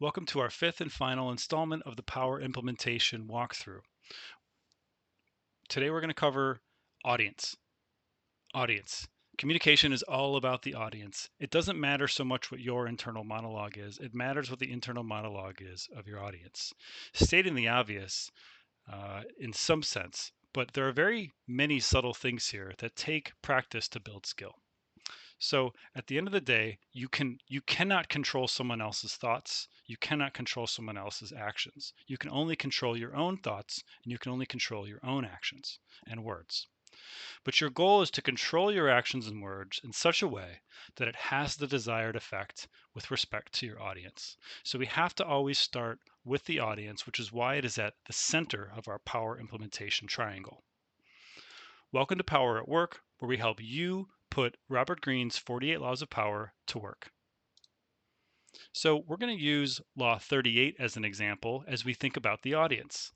Welcome to our fifth and final installment of the Power Implementation Walkthrough. Today we're going to cover audience. Audience. Communication is all about the audience. It doesn't matter so much what your internal monologue is, it matters what the internal monologue is of your audience. Stating the obvious in some sense, but there are very many subtle things here that take practice to build skill. So at the end of the day, you cannot control someone else's thoughts. You cannot control someone else's actions. You can only control your own thoughts and you can only control your own actions and words. But your goal is to control your actions and words in such a way that it has the desired effect with respect to your audience. So we have to always start with the audience, which is why it is at the center of our power implementation triangle. Welcome to Power at Work, where we help you put Robert Greene's 48 Laws of Power to work. So we're going to use Law 38 as an example as we think about the audience.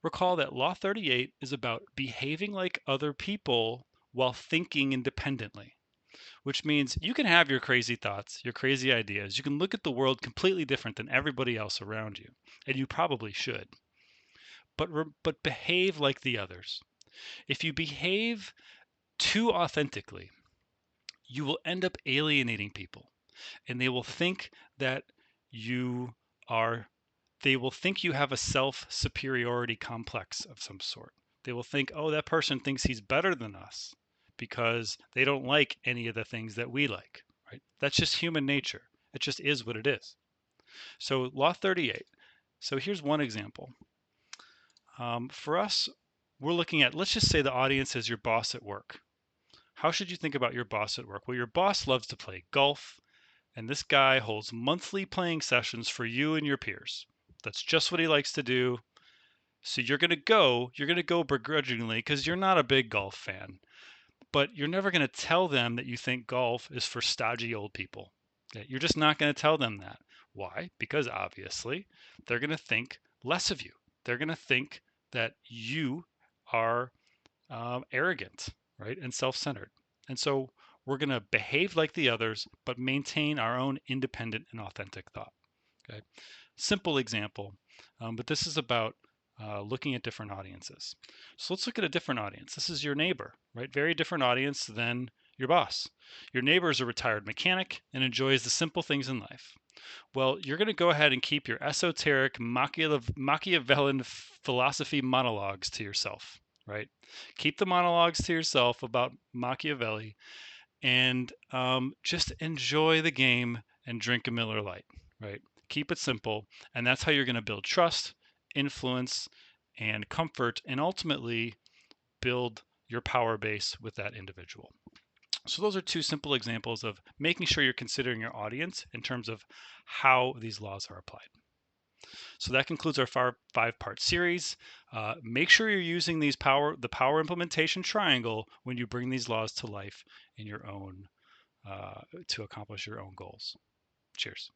Recall that Law 38 is about behaving like other people while thinking independently, which means you can have your crazy thoughts, your crazy ideas. You can look at the world completely different than everybody else around you, and you probably should. But behave like the others. If you behave too authentically, you will end up alienating people, and they will think that you are they will think you have a self superiority complex of some sort. They will think, oh, that person thinks he's better than us because they don't like any of the things that we like, right? That's just human nature. It just is what it is. So Law 38. So here's one example. For us, we're looking at, let's just say the audience is your boss at work. How should you think about your boss at work? Well, your boss loves to play golf, and this guy holds monthly playing sessions for you and your peers. That's just what he likes to do. So you're going to go begrudgingly because you're not a big golf fan, but you're never going to tell them that you think golf is for stodgy old people. Okay? You're just not going to tell them that. Why? Because obviously they're going to think less of you. They're going to think that you are arrogant, right, and self-centered. And so we're going to behave like the others, but maintain our own independent and authentic thought. Okay, simple example, but this is about looking at different audiences. So let's look at a different audience. This is your neighbor, right? Very different audience than your boss. Your neighbor is a retired mechanic and enjoys the simple things in life. Well, you're going to go ahead and keep your esoteric Machiavellian philosophy monologues to yourself, right? Keep the monologues to yourself about Machiavelli and just enjoy the game and drink a Miller Lite, right? Keep it simple. And that's how you're going to build trust, influence, and comfort, and ultimately build your power base with that individual. So those are two simple examples of making sure you're considering your audience in terms of how these laws are applied. So that concludes our five-part series. Make sure you're using the power implementation triangle when you bring these laws to life in your own to accomplish your own goals. Cheers.